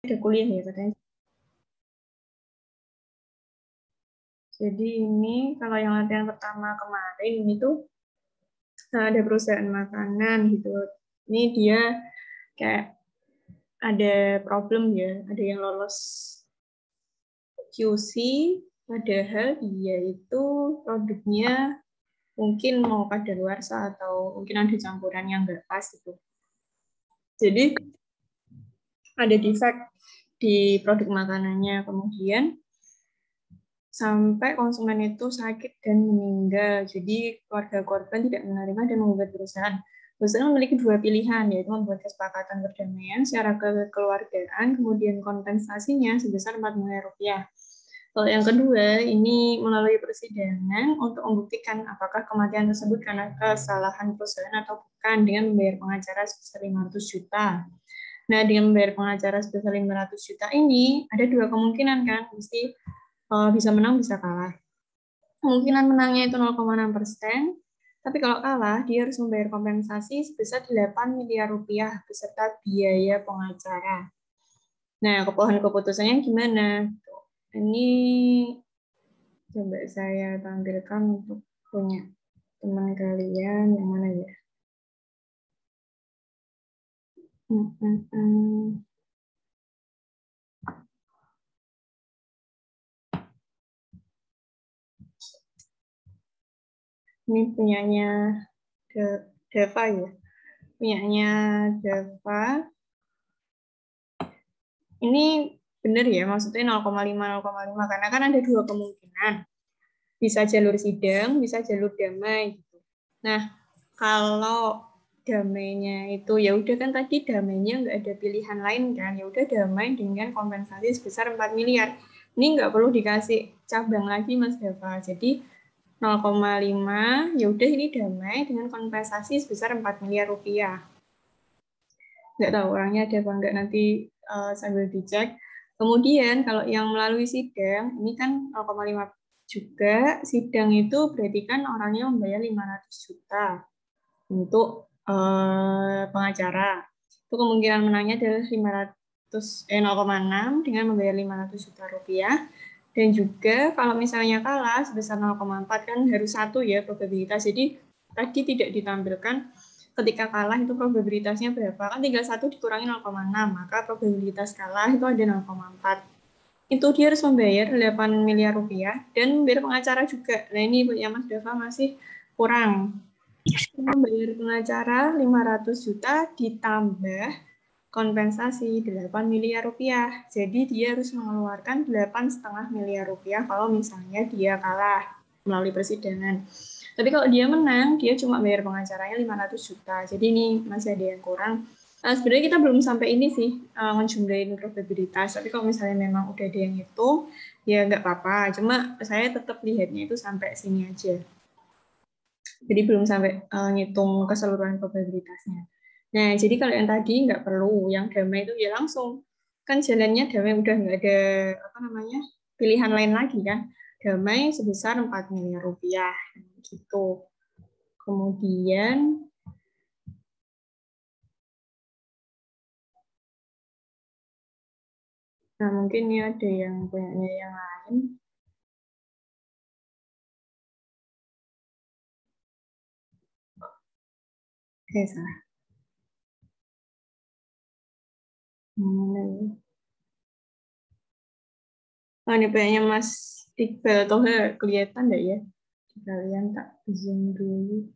Ada kuliah ya katanya. Jadi ini kalau yang latihan pertama kemarin ini tuh ada perusahaan makanan gitu. Ini dia kayak ada problem ya, ada yang lolos QC, padahal dia itu produknya mungkin mau kadaluarsa atau mungkin ada campuran yang nggak pas gitu. Jadi ada defect di produk makanannya, kemudian sampai konsumen itu sakit dan meninggal. Jadi keluarga korban tidak menerima dan menggugat perusahaan. Perusahaan memiliki dua pilihan, yaitu membuat kesepakatan perdamaian secara kekeluargaan, kemudian kompensasinya sebesar 4 miliar rupiah. Kalau yang kedua, ini melalui persidangan untuk membuktikan apakah kematian tersebut karena kesalahan perusahaan atau bukan dengan membayar pengacara sebesar 500 juta. Nah, dengan membayar pengacara sebesar 500 juta ini, ada dua kemungkinan kan, mesti bisa menang, bisa kalah. Kemungkinan menangnya itu 0,6%, tapi kalau kalah, dia harus membayar kompensasi sebesar 8 miliar rupiah beserta biaya pengacara. Nah, pohon keputusannya gimana? Ini coba saya tampilkan untuk punya teman kalian yang mana ya? Ini punyanya Deva ya. Punyanya Deva. Ini benar ya, maksudnya 0,5 karena kan ada dua kemungkinan. Bisa jalur sidang, bisa jalur damai gitu. Nah, kalau damainya itu ya udah kan tadi damainya nggak ada pilihan lain kan, ya udah damai dengan kompensasi sebesar 4 miliar. Ini nggak perlu dikasih cabang lagi Mas Dava. Jadi 0,5 ya udah ini damai dengan kompensasi sebesar 4 miliar rupiah. Nggak tahu orangnya ada apa enggak, nanti sambil dicek. Kemudian kalau yang melalui sidang ini kan 0,5 juga, sidang itu berarti kan orangnya membayar 500 juta untuk pengacara. Itu kemungkinan menangnya adalah 0,6 dengan membayar 500 juta rupiah. Dan juga kalau misalnya kalah sebesar 0,4 kan harus satu ya probabilitas. Jadi tadi tidak ditampilkan ketika kalah itu probabilitasnya berapa. Kan tinggal satu dikurangi 0,6, maka probabilitas kalah itu ada 0,4. Itu dia harus membayar 8 miliar rupiah dan membayar pengacara juga. Nah ini ya Mas Dava masih kurang. Membayar pengacara 500 juta ditambah kompensasi 8 miliar rupiah. Jadi dia harus mengeluarkan 8,5 miliar rupiah kalau misalnya dia kalah melalui persidangan. Tapi kalau dia menang, dia cuma bayar pengacaranya 500 juta. Jadi ini masih ada yang kurang. Sebenarnya kita belum sampai ini sih, menjumlahin probabilitas. Tapi kalau misalnya memang udah ada yang hitung, ya nggak apa-apa. Cuma saya tetap lihatnya itu sampai sini aja. Jadi belum sampai ngitung keseluruhan probabilitasnya. Nah, jadi kalau yang tadi nggak perlu, yang damai itu ya langsung. Kan jalannya damai udah nggak ada apa namanya pilihan lain lagi kan. Damai sebesar 4 miliar rupiah gitu. Kemudian nah mungkin ini ada yang punyanya yang lain. Salah. Oh, ini punyanya Mas Iqbal Toha, kelihatan nggak ya? Kalian tak zoom dulu.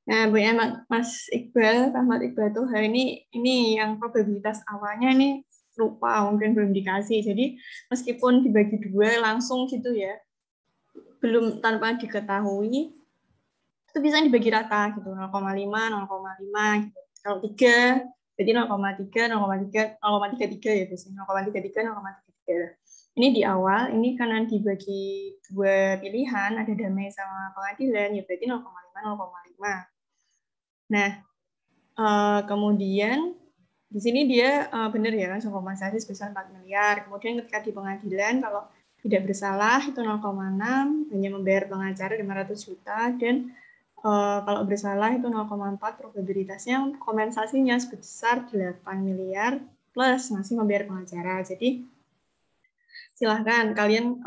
Nah, punya Mas Iqbal, Rahmat Iqbal tuh hari ini yang probabilitas awalnya ini lupa, mungkin belum dikasih. Jadi meskipun dibagi dua langsung gitu ya, belum tanpa diketahui, itu bisa dibagi rata gitu, 0,5, 0,5 gitu. Kalau 3, jadi 0,3, 0,3, 0,33 ya biasanya, 0,33, 0,33. Ini di awal, ini karena dibagi dua pilihan, ada damai sama pengadilan, ya berarti 0,5, 0,5. Nah, kemudian di sini dia benar ya langsung kompensasi sebesar 4 miliar. Kemudian ketika di pengadilan kalau tidak bersalah itu 0,6, hanya membayar pengacara 500 juta, dan kalau bersalah itu 0,4, probabilitasnya kompensasinya sebesar 8 miliar plus masih membayar pengacara. Jadi silahkan kalian,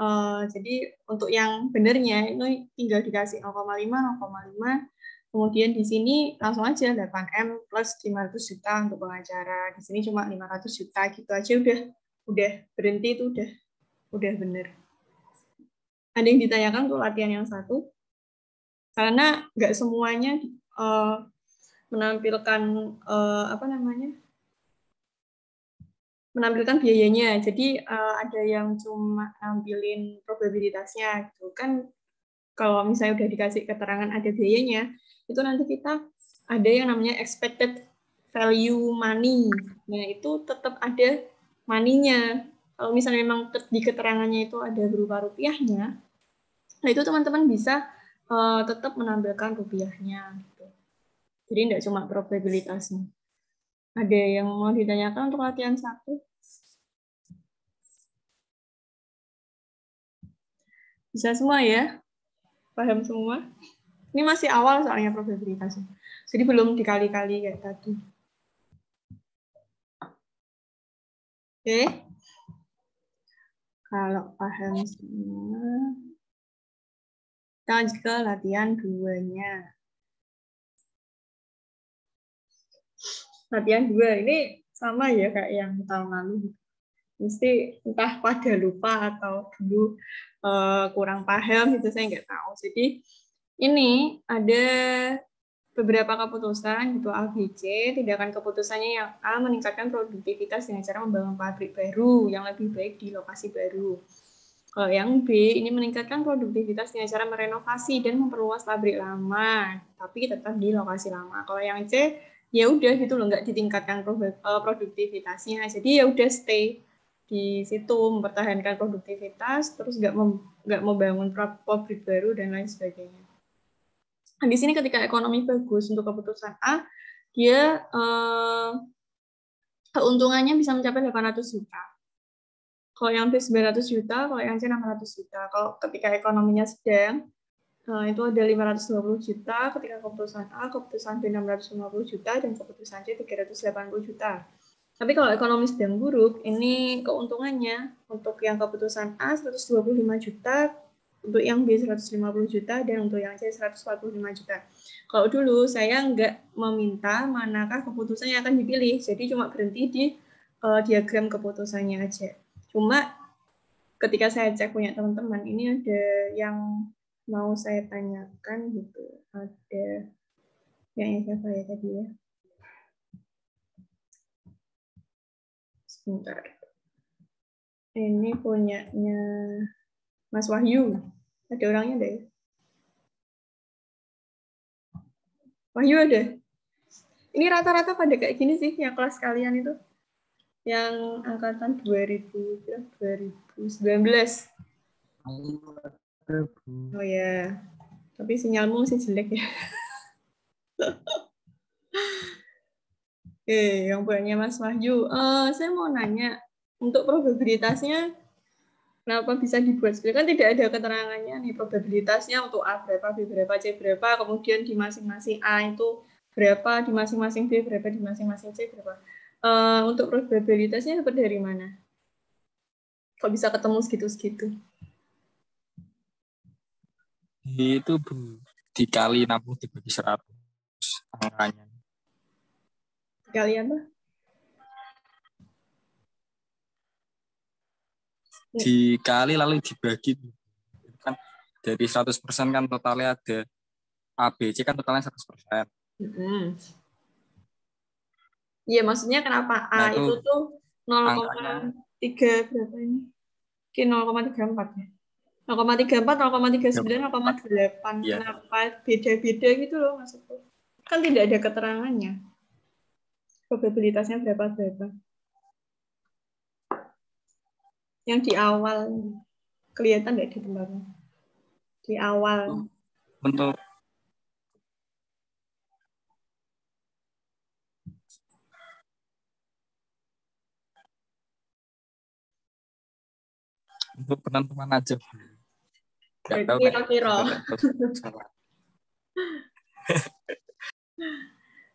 jadi untuk yang benernya itu tinggal dikasih 0,5, 0,5, kemudian di sini langsung aja 8M plus 500 juta untuk pengacara. Di sini cuma 500 juta gitu aja udah berhenti, itu udah bener. Ada yang ditanyakan untuk latihan yang satu? Karena nggak semuanya menampilkan menampilkan biayanya. Jadi ada yang cuma nampilin probabilitasnya gitu kan. Kalau misalnya udah dikasih keterangan ada biayanya, itu nanti kita ada yang namanya expected value money. Nah, itu tetap ada money-nya. Kalau misalnya memang di keterangannya itu ada berupa rupiahnya, nah itu teman-teman bisa tetap menampilkan rupiahnya. Gitu. Jadi tidak cuma probabilitasnya. Ada yang mau ditanyakan untuk latihan satu? Bisa semua ya? Paham semua? Ini masih awal soalnya probabilitasnya. Jadi belum dikali-kali kayak tadi. Oke. Kalau paham semua, kita lanjut ke latihan 2-nya. Latihan 2 ini sama ya kayak yang tahun lalu. Mesti entah pada lupa atau dulu kurang paham, itu saya nggak tahu. Jadi ini ada beberapa keputusan gitu A, B, C. Tindakan keputusannya yang A meningkatkan produktivitas dengan cara membangun pabrik baru yang lebih baik di lokasi baru. Kalau yang B ini meningkatkan produktivitas dengan cara merenovasi dan memperluas pabrik lama, tapi tetap di lokasi lama. Kalau yang C ya udah gitu loh, nggak ditingkatkan produktivitasnya. Jadi ya udah stay di situ, mempertahankan produktivitas, terus nggak mau bangun pabrik baru dan lain sebagainya. Nah, di sini ketika ekonomi bagus untuk keputusan A, dia keuntungannya bisa mencapai 800 juta. Kalau yang B 900 juta, kalau yang C 600 juta. Kalau ketika ekonominya sedang, itu ada 520 juta, ketika keputusan A, keputusan B 650 juta, dan keputusan C 380 juta. Tapi kalau ekonomi sedang buruk, ini keuntungannya untuk yang keputusan A 125 juta, untuk yang B 150 juta, dan untuk yang C 145 juta. Kalau dulu saya nggak meminta manakah keputusan yang akan dipilih, jadi cuma berhenti di diagram keputusannya aja. Cuma ketika saya cek punya teman-teman, ini ada yang mau saya tanyakan gitu. Ada yang siapa ya tadi ya? Sebentar. Ini punyanya Mas Wahyu. Ada orangnya deh. Wahyu ada. Ini rata-rata pada kayak gini sih, yang kelas kalian itu. Yang angkatan 2019. Oh ya, tapi sinyalmu masih jelek ya. Oke, yang punya Mas Wahyu. Saya mau nanya, untuk probabilitasnya kenapa bisa dibuat seperti kan tidak ada keterangannya nih probabilitasnya untuk A berapa, B berapa, C berapa, kemudian di masing-masing A itu berapa, di masing-masing B berapa, di masing-masing C berapa. Untuk probabilitasnya dapat dari mana? Kok bisa ketemu segitu-segitu? Itu dikali 60 dibagi 100 angkanya. Dikali apa? Dikali lalu dibagi. Kan dari 100% kan totalnya ada A, B, C kan totalnya 100%. Iya, maksudnya kenapa A Nah, itu tuh 0,3 berapa ini? Mungkin 0,34 ya. 0,34, 0,39, 0,8. ya. Kenapa beda-beda gitu loh maksudku? Kan tidak ada keterangannya. Probabilitasnya berapa-berapa. Yang di awal kelihatan nggak di tempatnya? Di awal. Untuk untuk penentuan aja. Nggak tahu Kira-kira. salah.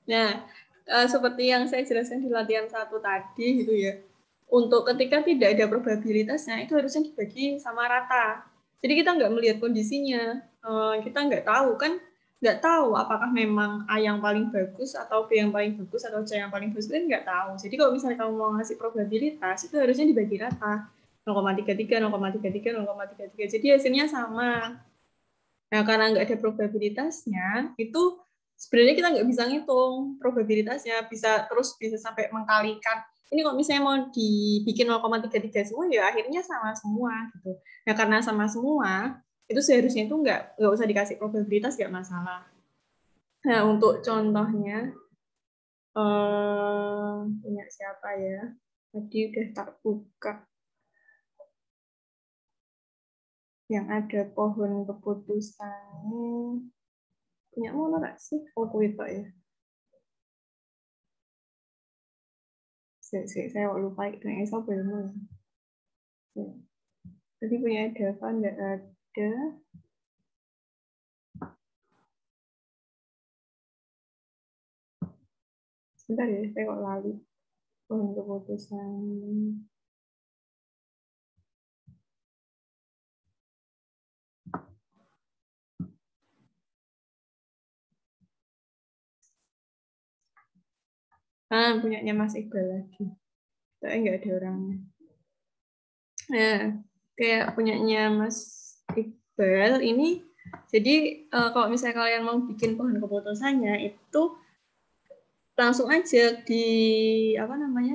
Nah, seperti yang saya jelaskan di latihan 1 tadi gitu ya. Untuk ketika tidak ada probabilitasnya itu harusnya dibagi sama rata. Jadi kita nggak melihat kondisinya, kita nggak tahu kan, nggak tahu apakah memang A yang paling bagus atau B yang paling bagus atau C yang paling bagus, kan nggak tahu. Jadi kalau misalnya kamu mau ngasih probabilitas itu harusnya dibagi rata, 0,33, 0,33, 0,33. Jadi hasilnya sama. Nah karena nggak ada probabilitasnya itu sebenarnya kita nggak bisa ngitung probabilitasnya, bisa sampai mengkalikan. Ini kalau misalnya mau dibikin 0,33 semua, ya akhirnya sama semua gitu. Nah karena sama semua, itu seharusnya itu nggak usah dikasih probabilitas, nggak masalah. Nah untuk contohnya, punya siapa ya? Tadi udah tak buka. Yang ada pohon keputusan. Punya mana nggak sih? Oh, itu ya. Saya lupa itu yang Esa belum. Tadi punya Dava nggak ada. Sebentar ya, saya kok lali. Pohon keputusan. Punyanya Mas Iqbal lagi. Tapi nggak ada orangnya. Nah, kayak punyanya Mas Iqbal ini, jadi kalau misalnya kalian mau bikin pohon keputusannya itu langsung aja di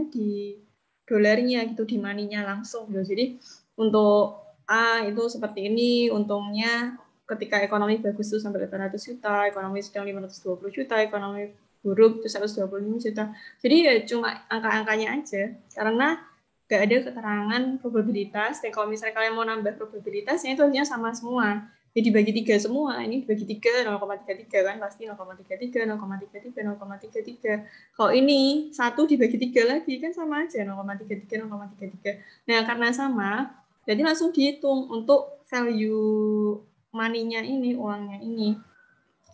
di dolarnya gitu, di maninya langsung gitu. Jadi untuk A itu seperti ini, untungnya ketika ekonomi bagus itu sampai 800 juta, ekonomi sedang 520 juta, ekonomi buruk itu 125 juta. Jadi ya cuma angka-angkanya aja, karena nggak ada keterangan probabilitas. Dan kalau misalnya kalian mau nambah probabilitasnya itu harusnya sama semua. Jadi dibagi 3 semua, ini dibagi 3, 0,33 kan, pasti 0,33, 0,33, 0,33. Kalau ini 1 dibagi 3 lagi, kan sama aja, 0,33, 0,33. Nah, karena sama, jadi langsung dihitung untuk value money-nya ini, uangnya ini.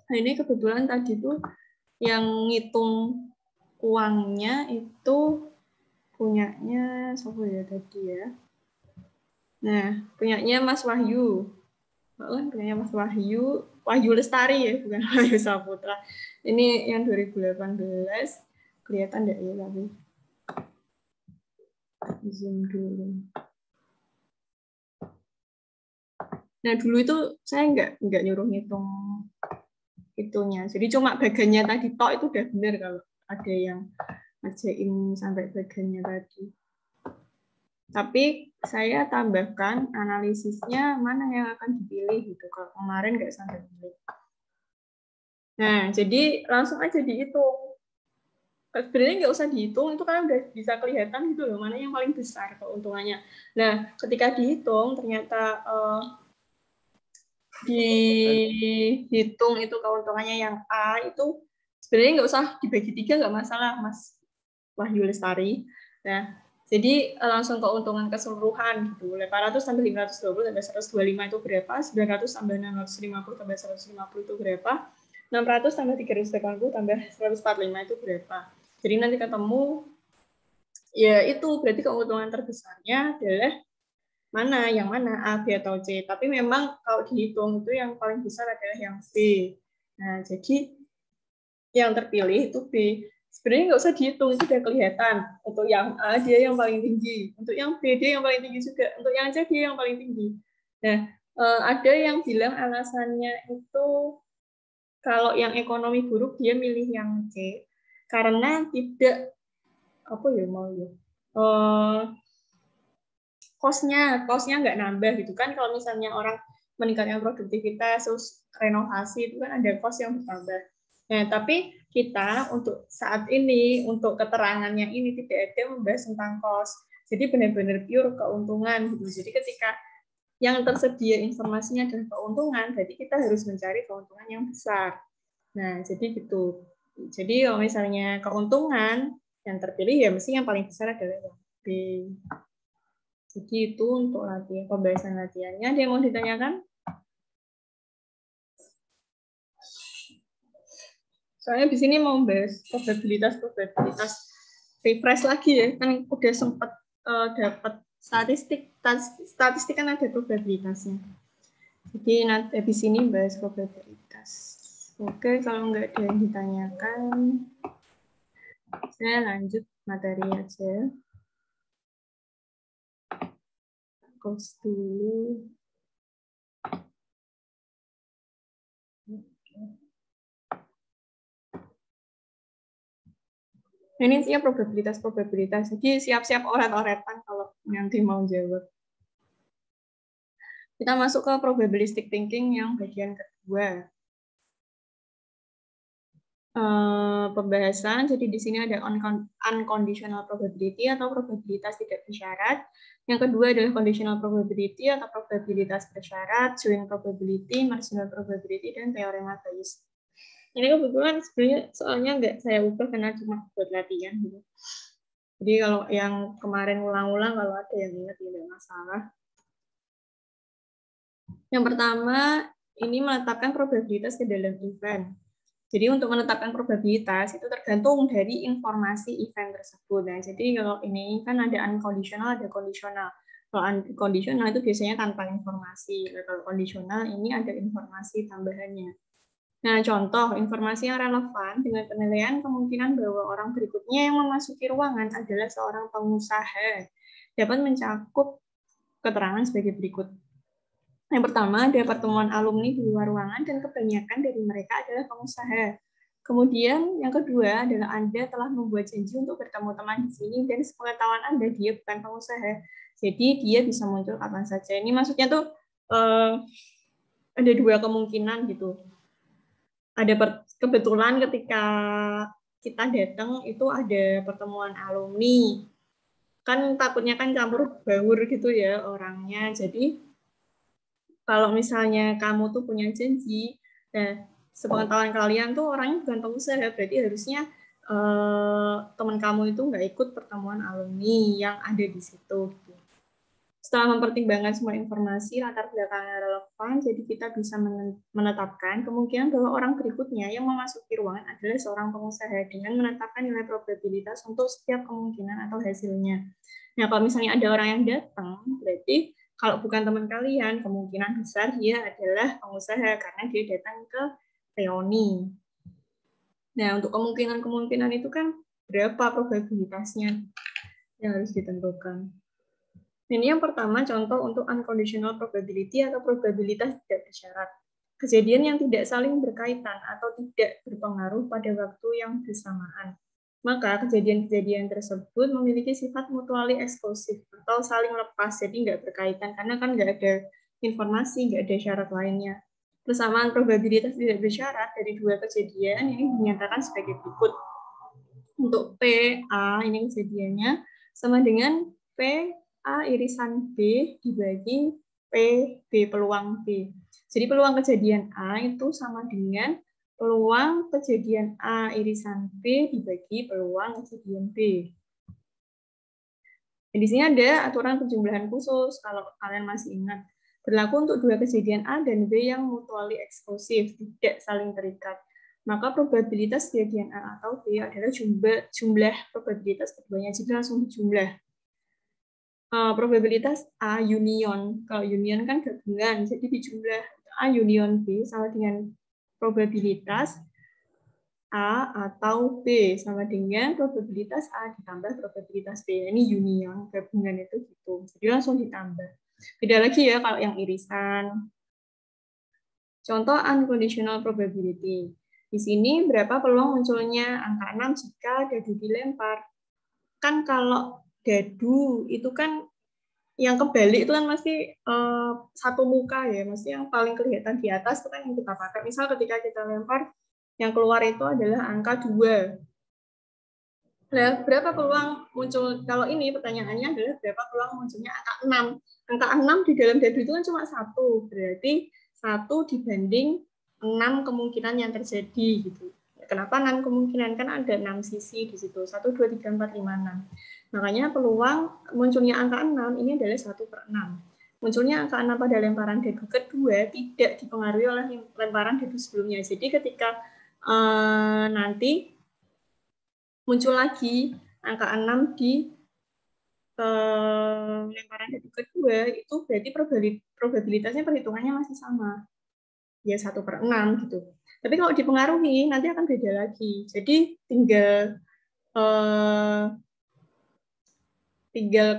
Nah, ini kebetulan tadi tuh yang ngitung uangnya itu punyanya, siapa ya tadi ya? Nah, punyanya Mas Wahyu. Punyanya Mas Wahyu Lestari ya, bukan Wahyu Saputra. Ini yang 2018, kelihatan enggak ya tapi zoom dulu. Nah dulu itu saya nggak nyuruh ngitung itunya, jadi cuma bagiannya tadi tok itu udah benar kalau ada yang ngerjain sampai bagiannya tadi. Tapi saya tambahkan analisisnya mana yang akan dipilih gitu. Kalau kemarin nggak sampai pilih. Nah, jadi langsung aja dihitung. Sebenarnya nggak usah dihitung, itu kan udah bisa kelihatan gitu loh, mana yang paling besar keuntungannya. Nah, ketika dihitung, ternyata dihitung itu keuntungannya yang A itu sebenarnya nggak usah dibagi 3, nggak masalah, Mas Wahyu Lestari. Nah, jadi langsung keuntungan keseluruhan gitu. 800 tambah 520 tambah 125 itu berapa? 900 tambah 650 tambah 150 itu berapa? 600 tambah 380 tambah 145 itu berapa? Jadi nanti ketemu, ya itu berarti keuntungan terbesarnya adalah yang mana, A, B, atau C. Tapi memang kalau dihitung itu yang paling besar adalah yang B. Nah, jadi yang terpilih itu B. Sebenarnya nggak usah dihitung, itu udah kelihatan. Untuk yang A, dia yang paling tinggi. Untuk yang B, dia yang paling tinggi juga. Untuk yang C, dia yang paling tinggi. Nah, ada yang bilang alasannya itu kalau yang ekonomi buruk, dia milih yang C. Karena tidak, cost-nya nggak nambah gitu kan. Kalau misalnya orang meningkatkan produktivitas terus renovasi itu kan ada cost yang bertambah. Nah, tapi kita untuk saat ini, untuk keterangannya ini tidak ada membahas tentang cost. Jadi benar-benar pure keuntungan gitu. Jadi ketika yang tersedia informasinya adalah keuntungan, berarti kita harus mencari keuntungan yang besar. Nah, jadi gitu. Jadi kalau misalnya keuntungan yang terpilih ya mesti yang paling besar adalah yang B. Jadi itu untuk latihan, pembahasan latihannya. Ada yang mau ditanyakan? Soalnya di sini mau bahas probabilitas, refresh lagi ya, kan udah sempat dapat statistik kan ada probabilitasnya. Jadi nanti di sini bahas probabilitas. Oke, kalau nggak ada yang ditanyakan, saya lanjut materi aja. Close dulu. Ini sih probabilitas. Jadi siap-siap oret-oretan kalau nanti mau jawab. Kita masuk ke probabilistic thinking yang bagian kedua. Pembahasan, jadi di sini ada unconditional probability atau probabilitas tidak bersyarat. Yang kedua adalah conditional probability atau probabilitas bersyarat, joint probability, marginal probability, dan teorema Bayes. Ini kebetulan sebenarnya soalnya nggak saya ubah karena cuma buat latihan gitu. Jadi kalau yang kemarin ulang-ulang, kalau ada yang ingat tidak masalah. Yang pertama, ini menetapkan probabilitas ke dalam event. Jadi untuk menetapkan probabilitas itu tergantung dari informasi event tersebut. Nah, jadi kalau ini kan ada unconditional, ada kondisional. Kalau unconditional itu biasanya tanpa informasi. Kalau kondisional ini ada informasi tambahannya. Nah, contoh informasi yang relevan dengan penilaian kemungkinan bahwa orang berikutnya yang memasuki ruangan adalah seorang pengusaha dapat mencakup keterangan sebagai berikut. Yang pertama, ada pertemuan alumni di luar ruangan dan kebanyakan dari mereka adalah pengusaha. Kemudian yang kedua adalah Anda telah membuat janji untuk bertemu teman di sini dan sepengetahuan Anda dia bukan pengusaha. Jadi dia bisa muncul kapan saja. Ini maksudnya tuh ada dua kemungkinan gitu. Ada kebetulan ketika kita datang itu ada pertemuan alumni. Kan takutnya kan campur baur gitu ya orangnya. Jadi kalau misalnya kamu tuh punya janji, nah sepengetahuan kalian tuh orangnya bukan pengusaha, berarti harusnya teman kamu itu nggak ikut pertemuan alumni yang ada di situ. Setelah mempertimbangkan semua informasi latar belakang yang relevan, jadi kita bisa menetapkan kemungkinan bahwa orang berikutnya yang memasuki ruangan adalah seorang pengusaha dengan menetapkan nilai probabilitas untuk setiap kemungkinan atau hasilnya. Nah, kalau misalnya ada orang yang datang, berarti kalau bukan teman kalian, kemungkinan besar dia adalah pengusaha karena dia datang ke reuni. Nah, untuk kemungkinan itu kan berapa probabilitasnya yang harus ditentukan. Ini yang pertama contoh untuk unconditional probability atau probabilitas tidak bersyarat. Kejadian yang tidak saling berkaitan atau tidak berpengaruh pada waktu yang bersamaan. Maka kejadian-kejadian tersebut memiliki sifat mutually eksklusif atau saling lepas, jadi nggak berkaitan karena kan nggak ada informasi, nggak ada syarat lainnya. Persamaan probabilitas tidak bersyarat dari dua kejadian ini dinyatakan sebagai berikut. Untuk P, A ini kejadiannya sama dengan P A irisan B dibagi P, B peluang B. Jadi peluang kejadian A itu sama dengan peluang kejadian A irisan B dibagi peluang kejadian B. Dan di sini ada aturan penjumlahan khusus, kalau kalian masih ingat. Berlaku untuk dua kejadian A dan B yang mutually eksklusif, tidak saling terikat. Maka probabilitas kejadian A atau B adalah jumlah probabilitas keduanya. Jadi langsung dijumlah. Probabilitas A union. Kalau union kan gabungan, jadi dijumlah A union B sama dengan probabilitas A atau B sama dengan probabilitas A ditambah probabilitas B. Ini union, gabungan itu gitu. Jadi langsung ditambah. Beda lagi ya kalau yang irisan. Contoh unconditional probability. Di sini berapa peluang munculnya angka 6 jika dadu dilempar. Kan kalau dadu itu kan yang kebalik itu kan masih satu muka ya, masih yang paling kelihatan di atas itu kan yang kita pakai. Misal ketika kita lempar, yang keluar itu adalah angka 2. Nah, berapa peluang muncul, kalau ini pertanyaannya adalah berapa peluang munculnya angka 6. Angka 6 di dalam dadu itu kan cuma 1, berarti 1 dibanding 6 kemungkinan yang terjadi gitu. Kenapa 6 kemungkinan? Kan ada 6 sisi di situ. 1, 2, 3, 4, 5, 6. Makanya peluang munculnya angka 6 ini adalah 1/6. Munculnya angka 6 pada lemparan dadu kedua tidak dipengaruhi oleh lemparan dadu sebelumnya. Jadi ketika nanti muncul lagi angka 6 di lemparan dadu kedua, itu berarti probabilitasnya perhitungannya masih sama. Ya 1/6 gitu. Tapi kalau dipengaruhi nanti akan beda lagi. Jadi tinggal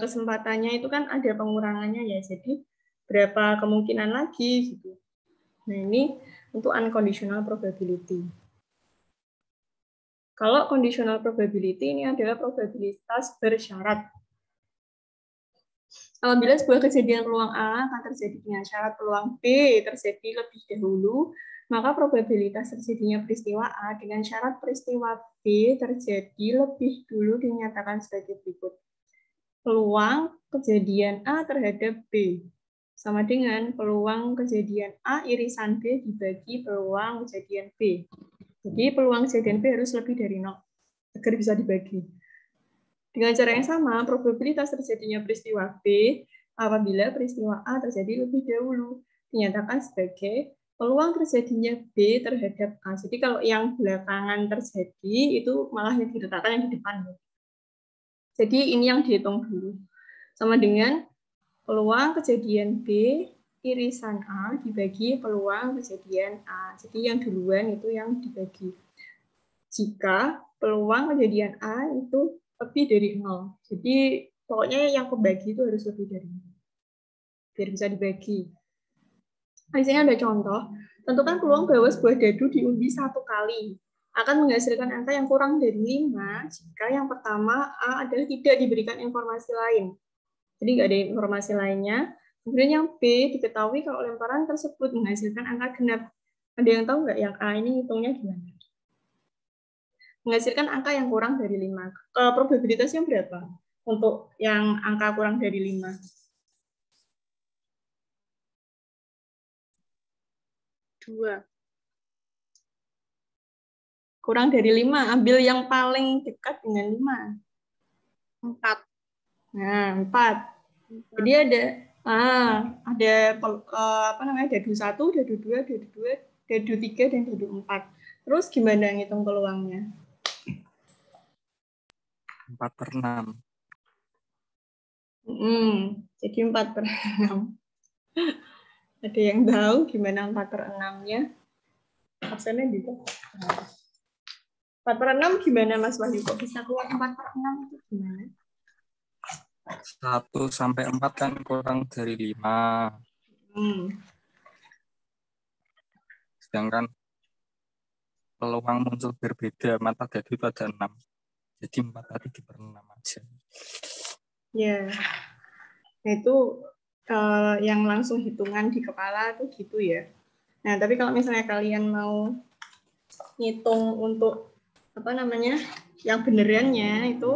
kesempatannya itu kan ada pengurangannya ya. Jadi berapa kemungkinan lagi gitu. Nah, ini untuk unconditional probability. Kalau conditional probability ini adalah probabilitas bersyarat. Apabila sebuah kejadian peluang A akan terjadi dengan syarat peluang B terjadi lebih dahulu, maka probabilitas terjadinya peristiwa A dengan syarat peristiwa B terjadi lebih dulu dinyatakan sebagai berikut. Peluang kejadian A terhadap B sama dengan peluang kejadian A irisan B dibagi peluang kejadian B. Jadi peluang kejadian B harus lebih dari 0 agar bisa dibagi. Dengan cara yang sama, probabilitas terjadinya peristiwa B apabila peristiwa A terjadi lebih dahulu dinyatakan sebagai peluang terjadinya B terhadap A. Jadi kalau yang belakangan terjadi itu malah yang diletakkan yang di depan. Jadi ini yang dihitung dulu. Sama dengan peluang kejadian B irisan A dibagi peluang kejadian A. Jadi yang duluan itu yang dibagi. Jika peluang kejadian A itu lebih dari 0. Jadi pokoknya yang kebagi itu harus lebih dari 0. Biar bisa dibagi. Di sini ada contoh. Tentukan peluang bahwa sebuah dadu diundi 1 kali akan menghasilkan angka yang kurang dari 5 jika yang pertama A adalah tidak diberikan informasi lain. Jadi nggak ada informasi lainnya. Kemudian yang B diketahui kalau lemparan tersebut menghasilkan angka genap. Ada yang tahu nggak yang A ini hitungnya gimana? Menghasilkan angka yang kurang dari 5. Probabilitasnya berapa untuk yang angka kurang dari 5? Kurang dari 5, ambil yang paling dekat dengan 5. 4. Nah, 4. Jadi ada apa namanya, dadu 1, dadu 2, dadu 3, dan dadu 4. Terus gimana ngitung peluangnya? 4/6. Jadi 4/6. Ada yang tahu gimana 4/6-nya? Absennya gitu. 4/6 gimana Mas Wahyu? Kok bisa keluar 4/6 itu gimana? 1 sampai 4 kan kurang dari 5. Sedangkan peluang muncul berbeda mata dadu itu ada 6. Jadi 4 tadi di/6 aja. Ya. Nah, itu yang langsung hitungan di kepala tuh gitu ya. Nah, tapi kalau misalnya kalian mau ngitung untuk apa namanya, yang benerannya itu,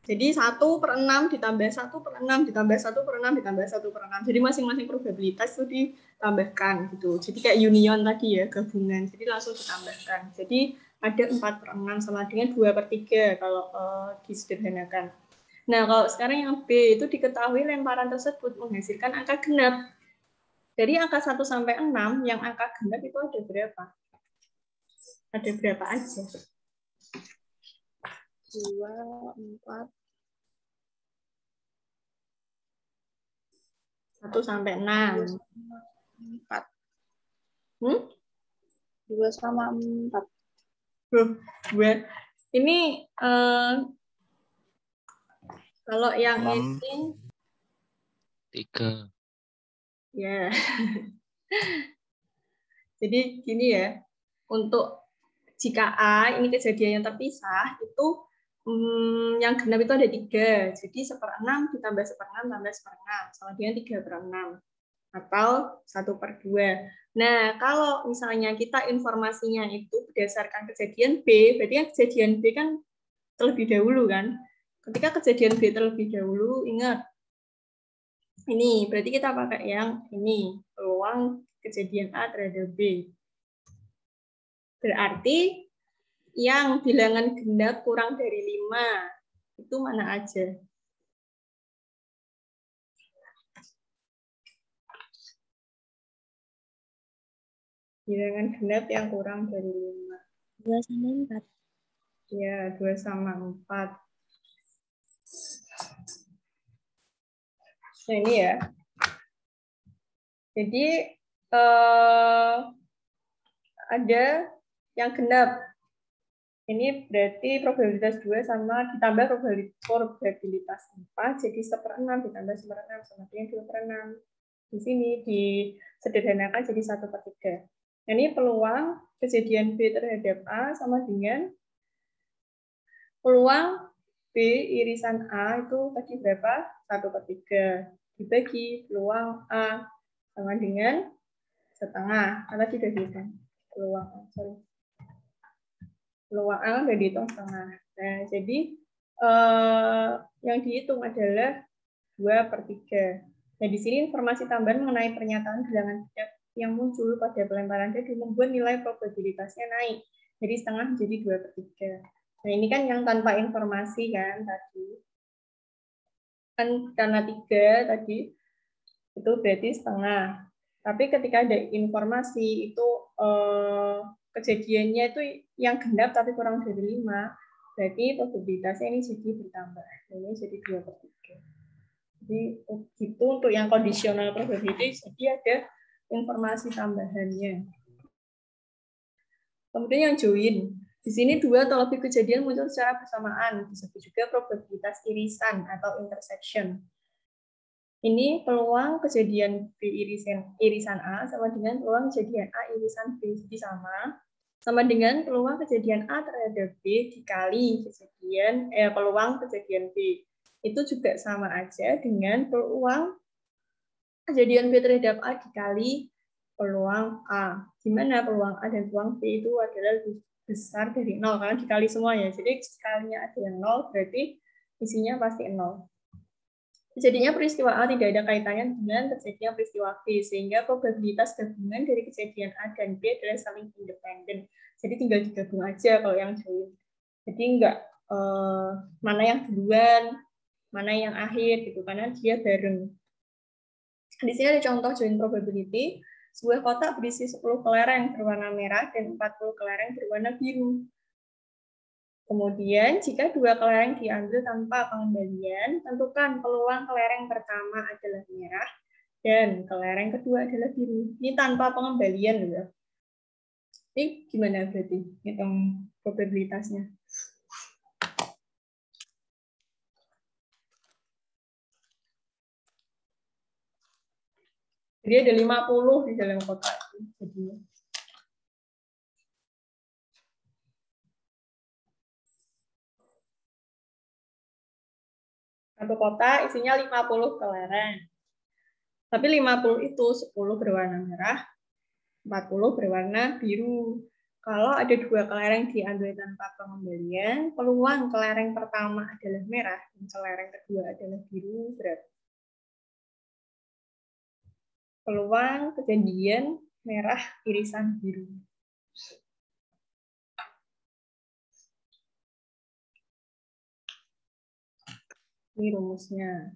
jadi 1/6 ditambah 1/6 ditambah 1/6 ditambah 1/6. Jadi masing-masing probabilitas itu ditambahkan gitu. Jadi kayak union tadi ya, gabungan. Jadi langsung ditambahkan. Jadi ada 4/6 sama dengan 2/3 kalau disederhanakan. Nah, kalau sekarang yang B itu diketahui lemparan tersebut menghasilkan angka genap. Jadi angka 1 sampai 6 yang angka genap itu ada berapa? Ada berapa aja? 2, 4. 1 sampai 6. 4. 2 sama 4. Ini kalau yang 6. ini 3. ya. Jadi gini ya, untuk jika A ini kejadian yang terpisah, itu yang genap itu ada 3. Jadi 1/6 ditambah 1/6 tambah 1/6 sama dengan 3/6 atau 1/2. Nah, kalau misalnya kita informasinya itu berdasarkan kejadian B, berarti kan kejadian B kan terlebih dahulu kan. Ketika kejadian B terlebih dahulu, ingat ini berarti kita pakai yang ini, peluang kejadian A terhadap B. Berarti yang bilangan genap kurang dari 5. Itu mana aja? Bilangan genap yang kurang dari 5. 2 sama 4. Ya, 2 sama 4. Nah, ini ya. Jadi, ada yang genap. Ini berarti probabilitas 2 sama ditambah probabilitas 4, jadi 1/6 ditambah 1/6 sama dengan 2/6. Di sini disederhanakan jadi 1/3. Nah, ini peluang kejadian B terhadap A sama dengan peluang B irisan A itu tadi berapa? 1/3. Dibagi peluang A sama dengan setengah. Karena tidak dihitung. Peluang A, peluang A udah dihitung setengah. Nah, jadi yang dihitung adalah 2/3. Nah, di sini informasi tambahan mengenai pernyataan bilangan genap yang muncul pada pelemparan dadu membuat nilai probabilitasnya naik. Jadi setengah menjadi 2/3. Nah, ini kan yang tanpa informasi kan tadi. Kan karena 3 tadi itu berarti setengah. Tapi ketika ada informasi itu kejadiannya itu yang genap tapi kurang dari 5, berarti probabilitasnya ini jadi bertambah. Ini jadi 2/3. Jadi itu untuk yang conditional probability, jadi ada informasi tambahannya. Kemudian yang join. Di sini 2 atau lebih kejadian muncul secara bersamaan, disebut juga probabilitas irisan atau intersection. Ini peluang kejadian B irisan A sama dengan peluang kejadian A irisan B. Jadi sama dengan peluang kejadian A terhadap B dikali peluang kejadian B. Itu juga sama aja dengan peluang kejadian B terhadap A dikali peluang A. Di mana peluang A dan peluang B itu adalah lebih besar dari 0 karena dikali semuanya. Jadi sekalinya ada yang 0 berarti isinya pasti 0. Terjadinya peristiwa A tidak ada kaitannya dengan terjadinya peristiwa B, sehingga probabilitas gabungan dari kejadian A dan B adalah saling independen. Jadi tinggal digabung aja kalau yang join. Jadi enggak mana yang duluan, mana yang akhir gitu, karena dia bareng. Di sini ada contoh join probability. Sebuah kotak berisi 10 kelereng berwarna merah dan 40 kelereng berwarna biru. Kemudian, jika 2 kelereng diambil tanpa pengembalian, tentukan peluang kelereng pertama adalah merah dan kelereng kedua adalah biru. Ini tanpa pengembalian, ya. Ini gimana berarti hitung probabilitasnya? Jadi ada 50 di dalam kotak ini. Satu kotak isinya 50 kelereng. Tapi 50 itu 10 berwarna merah, 40 berwarna biru. Kalau ada 2 kelereng diambil tanpa pengembalian, peluang kelereng pertama adalah merah dan kelereng kedua adalah biru berapa? Peluang kejadian merah irisan biru. Ini rumusnya.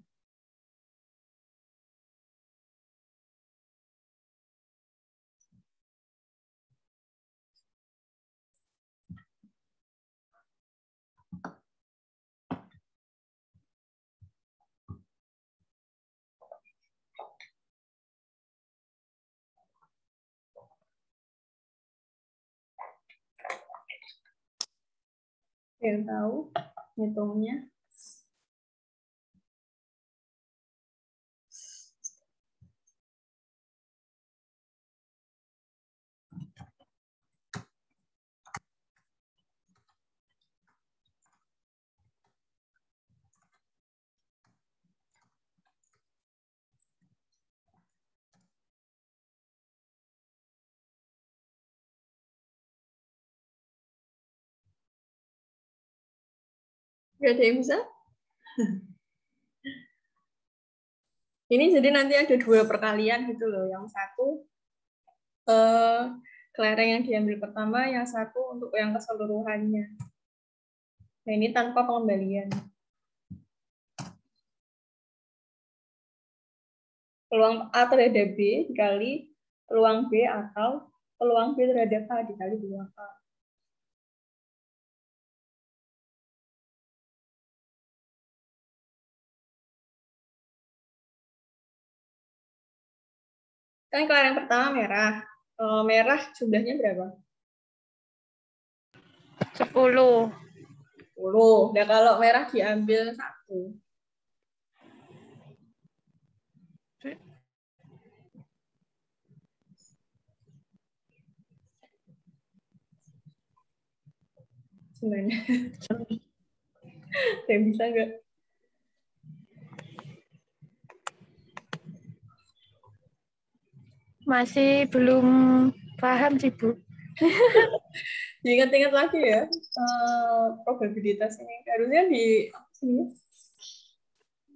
Yang tahu hitungnya? Gak ada yang bisa? Ini jadi nanti ada 2 perkalian gitu loh. Yang satu kelereng yang diambil pertama, yang satu untuk yang keseluruhannya. Nah, ini tanpa pengembalian. Peluang A terhadap B dikali peluang B atau peluang B terhadap A dikali peluang A. Kan kelereng pertama merah. Merah jumlahnya berapa? 10. 10. Nah, kalau merah diambil 1. Gimana? Saya bisa nggak? Masih belum paham sih, Bu. Diingat-ingat lagi ya, probabilitas ini. Harusnya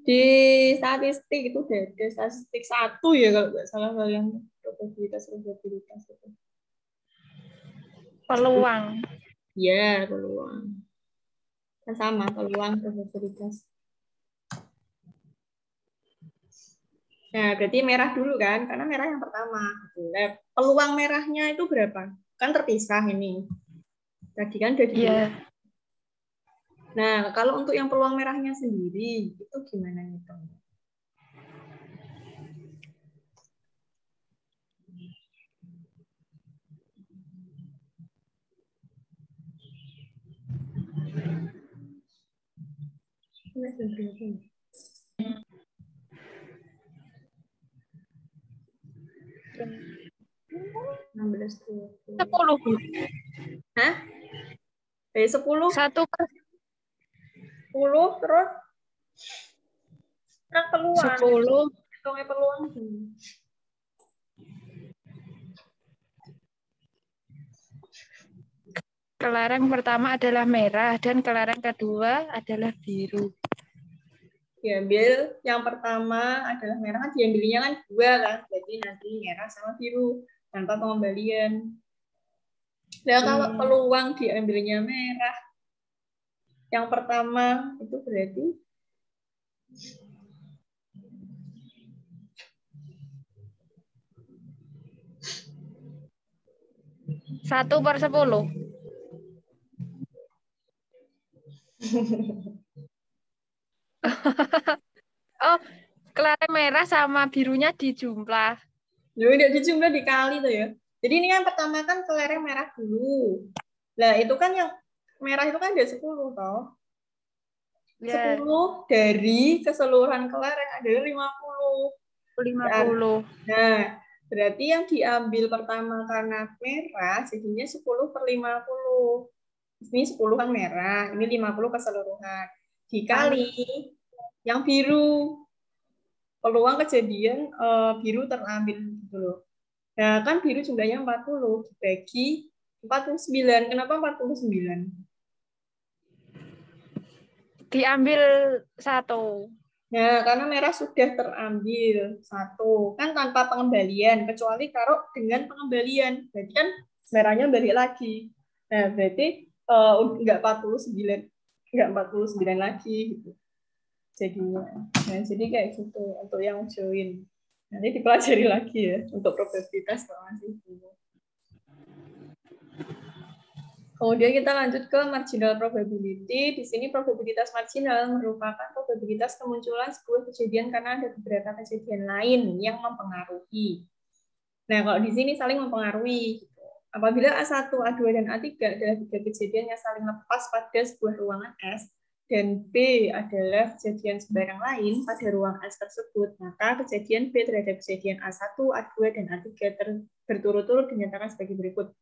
di statistik itu deh, di statistik 1 ya kalau nggak salah yang probabilitas itu. Peluang. Ya, peluang. Sama, peluang probabilitas. Nah, berarti merah dulu kan, karena merah yang pertama. Nah, peluang merahnya itu berapa? Kan terpisah ini. Tadi kan udah dibilang. Iya. Nah, kalau untuk yang peluang merahnya sendiri, itu gimana ngitungnya? Belas 10. Hah? Dari 10? 10 terus kan peluang. 10. Hitungnya peluang. Kelereng pertama adalah merah dan kelereng kedua adalah biru. Diambil yang pertama adalah merah, kan diambilnya kan 2 kan, jadi nanti merah sama biru tanpa pengembalian. Nah, kalau peluang diambilnya merah yang pertama itu berarti 1/10. Oh, kelereng merah sama birunya dijumlah. ya udah dijumlah dikali tuh ya. Jadi ini kan pertama kan kelereng merah dulu. Nah, itu kan yang merah itu kan ada 10 toh. 10 dari keseluruhan kelereng adalah 50. 50. Nah, berarti yang diambil pertama karena merah jadinya 10/50. Ini 10 kan merah, ini 50 keseluruhan. Dikali yang biru. Peluang kejadian biru terambil gitu loh. Nah, kan biru jumlahnya 40 dibagi 49. Kenapa 49? Diambil 1. Nah, karena merah sudah terambil 1. Kan tanpa pengembalian, kecuali kalau dengan pengembalian. Berarti kan merahnya balik lagi. Nah, berarti enggak 49. Enggak 49 lagi gitu. Jadinya. Nah, jadi kayak gitu untuk yang join. Nanti dipelajari lagi ya untuk probabilitas kalau masih belum. Kemudian kita lanjut ke marginal probability. Di sini probabilitas marginal merupakan probabilitas kemunculan sebuah kejadian karena ada beberapa kejadian lain yang mempengaruhi. Nah, kalau di sini saling mempengaruhi. Apabila A1, A2, dan A3 adalah 3 kejadian yang saling lepas pada sebuah ruangan S, dan B adalah kejadian sembarang lain pada ruang S tersebut, maka kejadian B terhadap kejadian A1, A2, dan A3 berturut-turut dinyatakan sebagai berikut.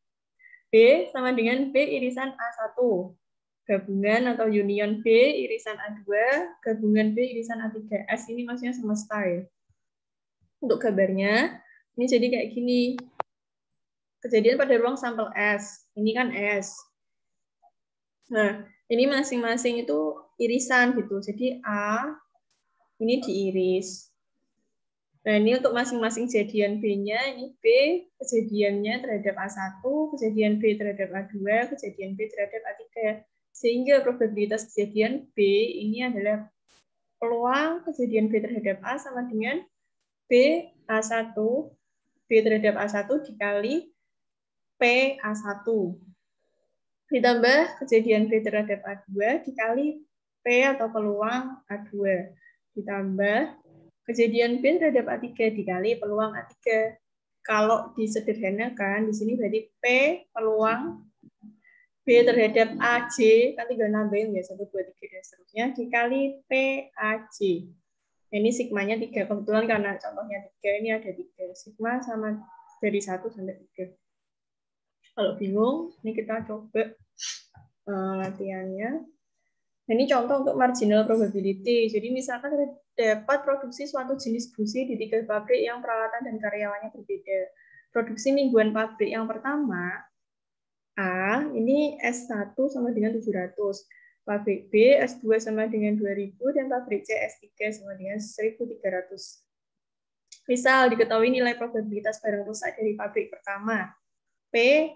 B sama dengan B irisan A1. Gabungan atau union B irisan A2, gabungan B irisan A3. S ini maksudnya semesta ya. Untuk gambarnya, ini jadi kayak gini. Kejadian pada ruang sampel S. Ini kan S. Nah, ini masing-masing itu irisan gitu. Jadi A ini diiris. Nah, ini untuk masing-masing kejadian B-nya, ini B kejadiannya terhadap A1, kejadian B terhadap A2, kejadian B terhadap A3. Sehingga probabilitas kejadian B ini adalah peluang kejadian B terhadap A sama dengan B A1, B terhadap A1 dikali P A1. Ditambah kejadian B terhadap A2 dikali P atau peluang A2. Ditambah kejadian B terhadap A3 dikali peluang A3. Kalau disederhanakan, di sini berarti P peluang B terhadap AC, kan tinggal nambahin ya, 1, 2, 3, dan seterusnya, dikali PAC. Ini sigmanya 3, kebetulan karena contohnya 3, ini ada 3. Sigma sama dari 1 sampai 3. Kalau bingung, ini kita coba latihannya. Ini contoh untuk marginal probability. Jadi misalkan dapat produksi suatu jenis busi di 3 pabrik yang peralatan dan karyawannya berbeda. Produksi mingguan pabrik yang pertama, A, ini S1 sama dengan 700. Pabrik B, S2 sama dengan 2000, dan pabrik C, S3 sama dengan 1300. Misal diketahui nilai probabilitas barang rusak dari pabrik pertama. P,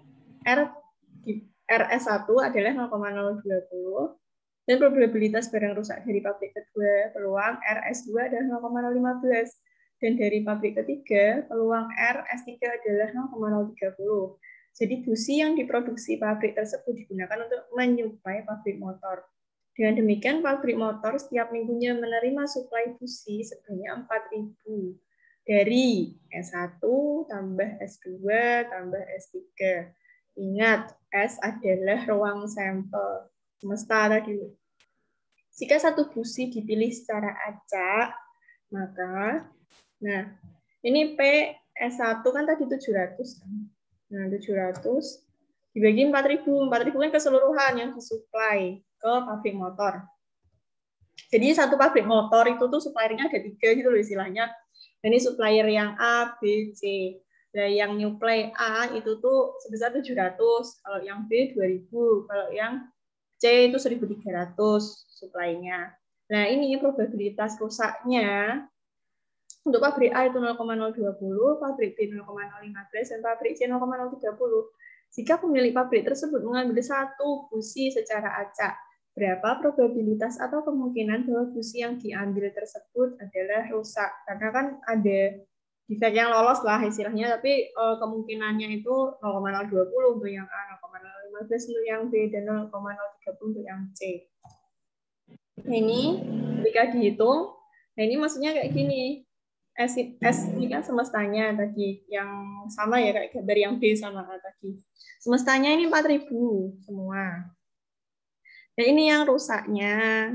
RS1 adalah 0,020. Dan probabilitas barang rusak dari pabrik kedua, peluang RS2 adalah 0,015. Dan dari pabrik ketiga, peluang RS3 adalah 0,030. Jadi busi yang diproduksi pabrik tersebut digunakan untuk menyuplai pabrik motor. Dengan demikian, pabrik motor setiap minggunya menerima suplai busi sebanyak 4.000 dari S1 tambah S2 tambah S3. Ingat, S adalah ruang sampel semesta tadi. Jika satu busi dipilih secara acak, maka, nah, ini P S1 kan tadi 700 kan. Nah, 700 dibagi 4.000. 4.000 kan keseluruhan yang disuplai ke pabrik motor. Jadi satu pabrik motor itu tuh suppliernya ada 3 gitu loh istilahnya. Ini supplier yang A, B, C. Nah, yang nyuplai A itu tuh sebesar 700, kalau yang B 2.000, kalau yang C itu 1.300 suplainya. Nah, ini probabilitas rusaknya untuk pabrik A itu 0,020, pabrik B 0,015, dan pabrik C 0,030. Jika pemilik pabrik tersebut mengambil satu busi secara acak, berapa probabilitas atau kemungkinan bahwa busi yang diambil tersebut adalah rusak? Karena kan ada defect yang lolos lah istilahnya, tapi kemungkinannya itu 0,020 untuk yang A, 0,015 untuk yang B, dan 0,030 untuk yang C. Ini ketika dihitung, nah ini maksudnya kayak gini. S ini kan semestanya tadi, yang sama ya kayak gambar yang B sama A tadi. Semestanya ini 4.000 semua. Dan ini yang rusaknya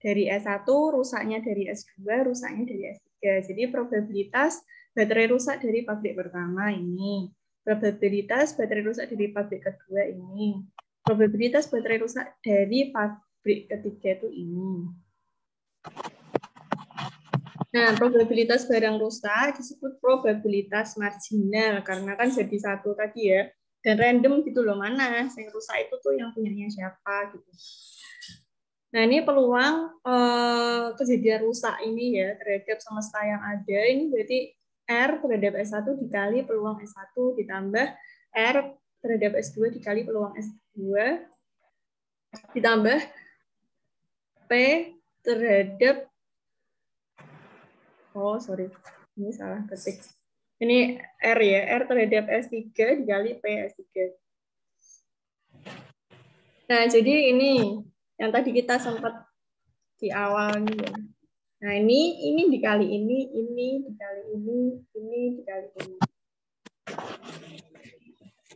dari S1, rusaknya dari S2, rusaknya dari S3. Jadi probabilitas baterai rusak dari pabrik pertama ini. Probabilitas baterai rusak dari pabrik kedua ini. Probabilitas baterai rusak dari pabrik ketiga itu ini. Nah, probabilitas barang rusak disebut probabilitas marginal karena kan jadi satu tadi ya, dan random gitu loh, mana yang rusak itu tuh yang punyanya siapa gitu. Nah, ini peluang kejadian rusak ini ya terhadap semesta yang ada, ini berarti R terhadap S1 dikali peluang S1 ditambah R terhadap S2 dikali peluang S2 ditambah P terhadap, oh sorry, ini salah ketik. Ini R ya, R terhadap S3 dikali P S3. Nah, jadi ini yang tadi kita sempat di awal nih ya. Nah, ini dikali ini dikali ini dikali ini.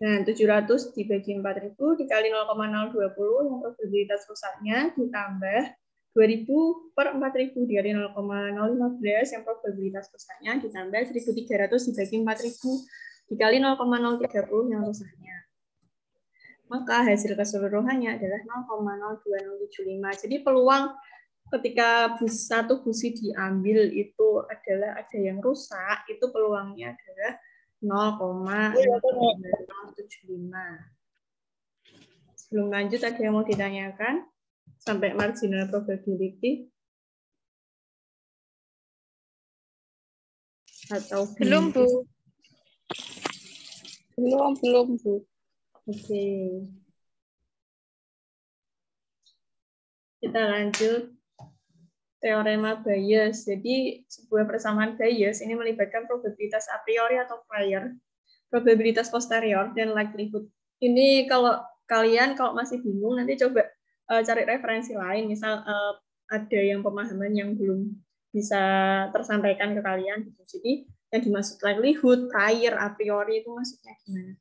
Nah, 700 dibagi 4.000 dikali 0,020 yang probabilitas rusaknya ditambah 2.000 per 4.000 dikali 0,015 yang probabilitas rusaknya ditambah 1.300 dibagi 4.000 dikali 0,030 yang rusaknya. Maka hasil keseluruhannya adalah 0,02075. Jadi peluang ketika satu busi diambil itu adalah ada yang rusak, itu peluangnya adalah 0,075. Sebelum lanjut, ada yang mau ditanyakan? Sampai marginal probability. Atau Belum, Bu. Belum, Bu. Oke. Kita lanjut. Teorema Bayes. Jadi sebuah persamaan Bayes ini melibatkan probabilitas a priori atau prior, probabilitas posterior, dan likelihood. Ini kalau kalian masih bingung nanti coba cari referensi lain. Misal ada yang pemahaman yang belum bisa tersampaikan ke kalian. Gitu. Jadi yang dimaksud likelihood, prior, a priori itu maksudnya gimana?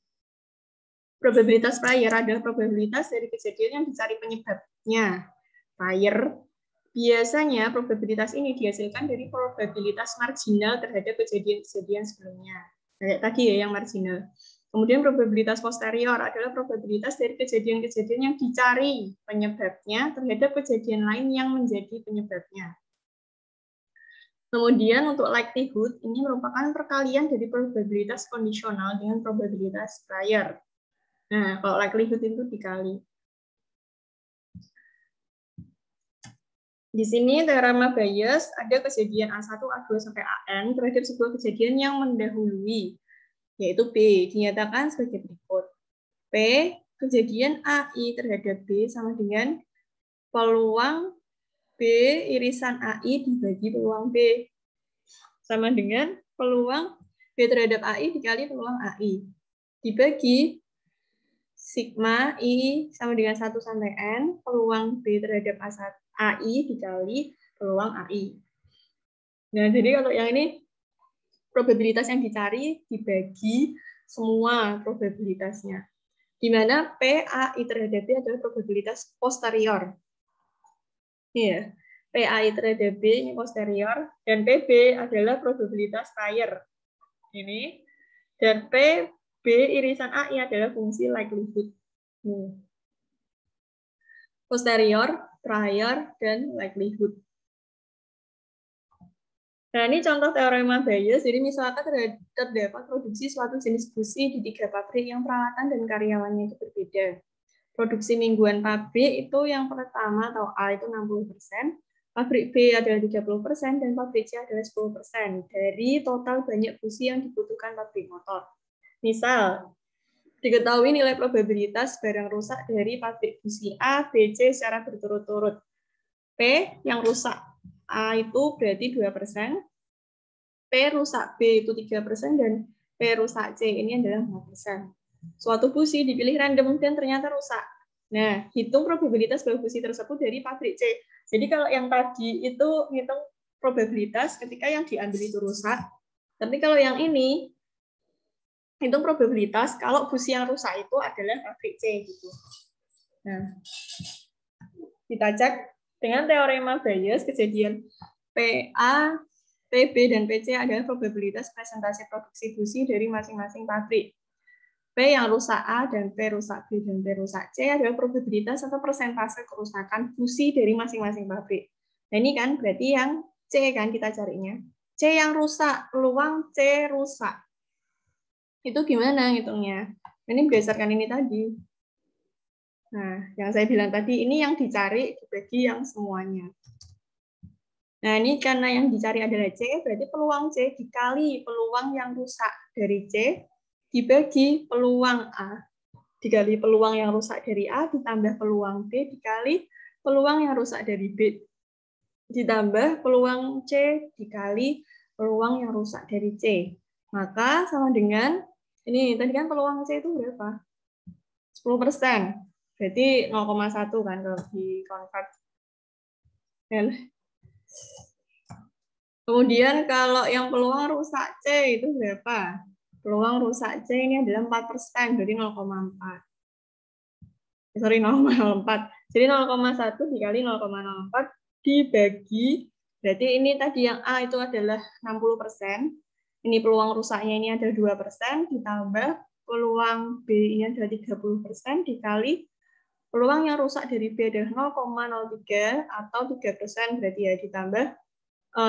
Probabilitas prior adalah probabilitas dari kejadian yang dicari penyebabnya. Prior biasanya probabilitas ini dihasilkan dari probabilitas marginal terhadap kejadian-kejadian sebelumnya. Kayak tadi ya yang marginal. Kemudian probabilitas posterior adalah probabilitas dari kejadian-kejadian yang dicari penyebabnya terhadap kejadian lain yang menjadi penyebabnya. Kemudian untuk likelihood ini merupakan perkalian dari probabilitas kondisional dengan probabilitas prior. Nah, kalau likelihood itu dikali. Di sini teorema Bayes ada kejadian A1, A2 sampai AN terhadap sebuah kejadian yang mendahului, yaitu B, dinyatakan sebagai berikut. P, kejadian AI terhadap B sama dengan peluang B irisan AI dibagi peluang B. Sama dengan peluang B terhadap AI dikali peluang AI. Dibagi sigma I sama dengan 1 sampai N, peluang B terhadap AI dikali peluang AI. Nah, jadi kalau yang ini probabilitas yang dicari dibagi semua probabilitasnya. Di mana PAI terhadap B adalah probabilitas posterior. Iya, PAI terhadap B ini posterior, dan PB adalah probabilitas prior. Ini. Dan PB irisan AI adalah fungsi likelihood. Posterior, prior, dan likelihood. Nah, ini contoh teorema Bayes. Jadi misalkan terdapat produksi suatu jenis busi di 3 pabrik yang peralatan dan karyawannya itu berbeda. Produksi mingguan pabrik itu yang pertama atau A itu 60%, pabrik B adalah 30%, dan pabrik C adalah 10% dari total banyak busi yang dibutuhkan pabrik motor. Misal, diketahui nilai probabilitas barang rusak dari pabrik busi A, B, C secara berturut-turut. P yang rusak A itu berarti 2%, P rusak B itu 3%, dan P rusak C ini adalah 4%. Suatu busi dipilih random dan ternyata rusak. Nah, hitung probabilitas bahwa busi tersebut dari pabrik C. Jadi kalau yang tadi itu hitung probabilitas ketika yang diambil itu rusak, tapi kalau yang ini hitung probabilitas kalau busi yang rusak itu adalah pabrik C gitu. Nah, kita cek dengan teorema Bayes, kejadian PA, PB, dan PC adalah probabilitas presentasi produksi busi dari masing-masing pabrik. P yang rusak A, dan P rusak B, dan P rusak C adalah probabilitas atau persentase kerusakan busi dari masing-masing pabrik. Nah, ini kan berarti yang C kan kita carinya. C yang rusak, peluang C rusak. Itu gimana ngitungnya? Ini berdasarkan ini tadi. Nah, yang saya bilang tadi, ini yang dicari dibagi yang semuanya. Nah, ini karena yang dicari adalah C, berarti peluang C dikali peluang yang rusak dari C, dibagi peluang A, dikali peluang yang rusak dari A, ditambah peluang B, dikali peluang yang rusak dari B, ditambah peluang C, dikali peluang yang rusak dari C. Maka sama dengan, ini tadi kan peluang C itu berapa? 10%. Berarti 0,1 kan kalau di convert. Kemudian kalau yang peluang rusak C itu berapa? Peluang rusak C ini adalah 4%, jadi 0,4. Sorry, 0,04. Jadi 0,1 dikali 0,04 dibagi, berarti ini tadi yang A itu adalah 60%. Ini peluang rusaknya ini ada 2%, ditambah peluang B ini adalah 30%, dikali peluang yang rusak dari B adalah 0,03 atau 3%, berarti ya ditambah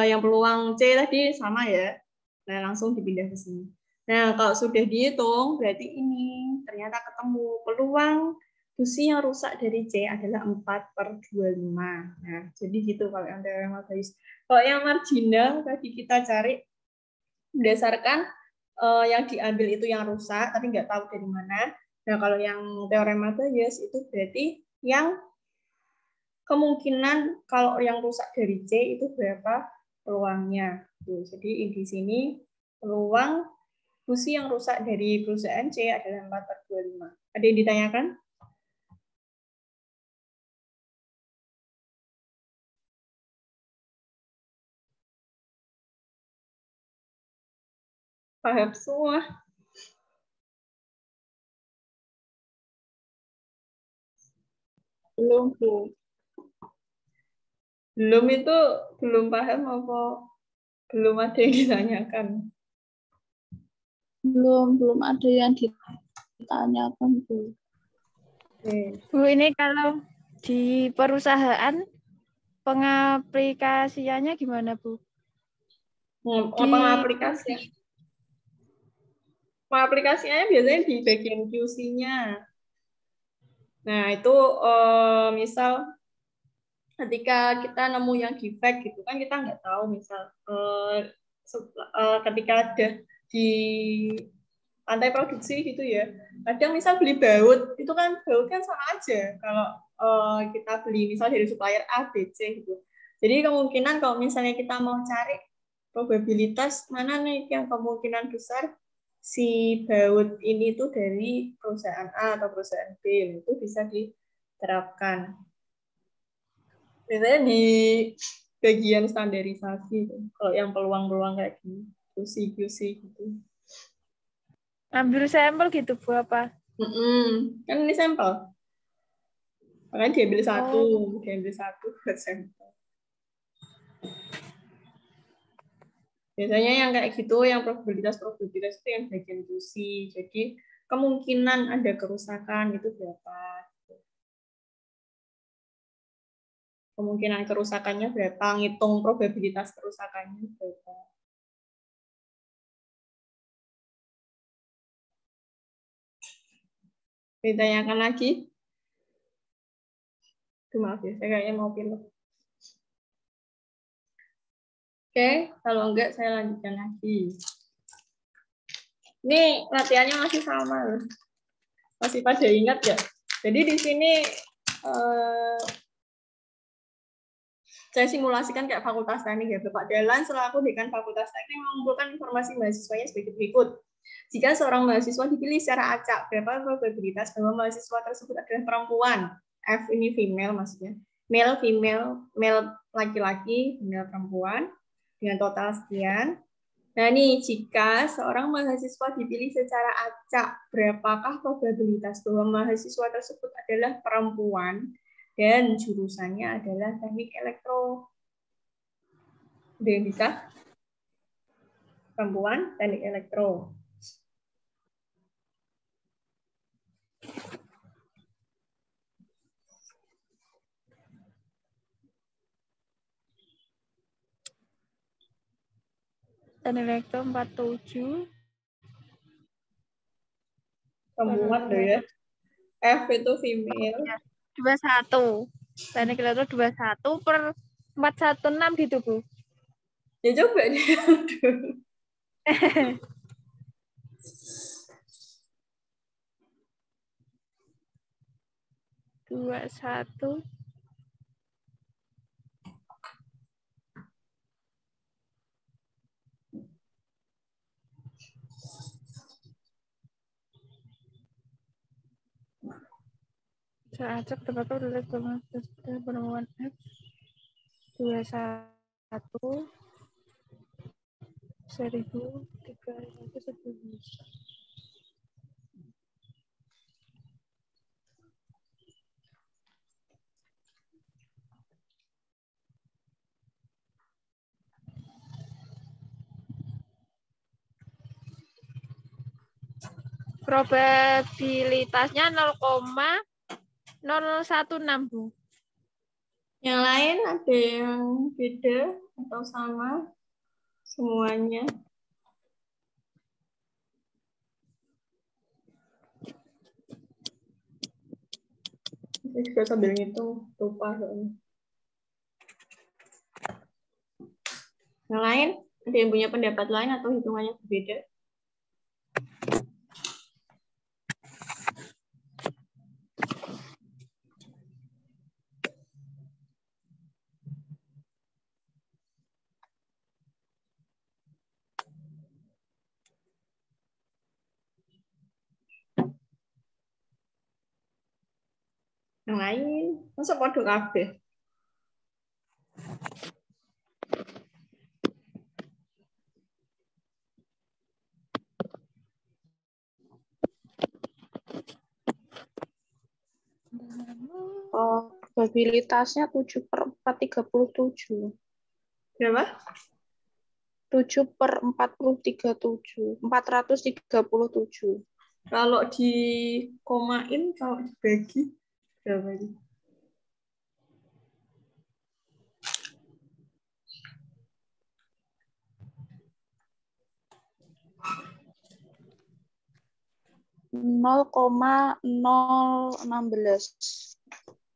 yang peluang C tadi sama ya. Nah, langsung dipindah ke sini. Nah, kalau sudah dihitung, berarti ini ternyata ketemu peluang busi yang rusak dari C adalah 4/25. Nah, jadi gitu kalau yang teorema Bayes. Kalau yang marginal tadi kita cari berdasarkan yang diambil itu yang rusak, tapi nggak tahu dari mana. Nah, kalau yang teorema Bayes itu berarti yang kemungkinan kalau yang rusak dari C itu berapa peluangnya. Tuh, jadi di sini peluang fusi yang rusak dari perusahaan C adalah 4/25. Ada yang ditanyakan? Paham semua? Belum, Belum itu belum paham apa belum ada yang ditanyakan? belum ada yang ditanyakan, Bu. Oke. Bu, ini kalau di perusahaan pengaplikasiannya gimana, Bu? Pengaplikasiannya biasanya di bagian QC-nya. Nah, itu misal ketika kita nemu yang defect gitu kan kita nggak tahu misal ketika ada di lantai produksi gitu ya. Kadang misal beli baut, itu kan baut kan sama aja kalau kita beli misal dari supplier A, B, C gitu. Jadi kemungkinan kalau misalnya kita mau cari probabilitas mana nih yang kemungkinan besar si baut ini tuh dari perusahaan A atau perusahaan B, itu bisa diterapkan. Biasanya di bagian standarisasi, kalau yang peluang-peluang kayak gini, QC gitu. Ambil sampel gitu, Bu, apa? Kan ini sampel. Makanya diambil satu buat sampel. Biasanya yang kayak gitu, yang probabilitas itu yang bagian QC. Jadi kemungkinan ada kerusakan itu berapa? Kemungkinan kerusakannya berapa? Ngitung probabilitas kerusakannya berapa? Ditanyakan lagi? Maaf ya, saya kayaknya mau pilih. Oke, kalau enggak saya lanjutkan lagi. Ini latihannya masih sama loh. Masih pada ingat ya? Jadi di sini saya simulasikan kayak fakultas teknik ya. Bapak Dahlan selaku dekan fakultas teknik mengumpulkan informasi mahasiswanya sebagai berikut. Jika seorang mahasiswa dipilih secara acak, berapa probabilitas bahwa mahasiswa tersebut adalah perempuan? F ini female maksudnya. Male, female, male laki-laki, female perempuan, dengan total sekian. Nah nih, jika seorang mahasiswa dipilih secara acak, berapakah probabilitas bahwa mahasiswa tersebut adalah perempuan dan jurusannya adalah teknik elektro? Ada yang bisa? Perempuan, teknik elektro. Dan elektro 47. Perempuan loh ya. F itu female. 21. Teknik elektro 21 per 416 gitu, Bu. Ya coba deh. 21. Saya acak tebakau dari penemuan F 21 1311. Probabilitasnya 0,016, Bu. Yang lain ada yang beda atau sama semuanya? Saya juga sambil ngitung, lupa. Yang lain? Ada yang punya pendapat lain atau hitungannya berbeda? Yang lain, masa podo kabeh? Probabilitasnya 7/437. Berapa? 7/437. Kalau di komain, kalau dibagi berapa ini? Nol 0,016.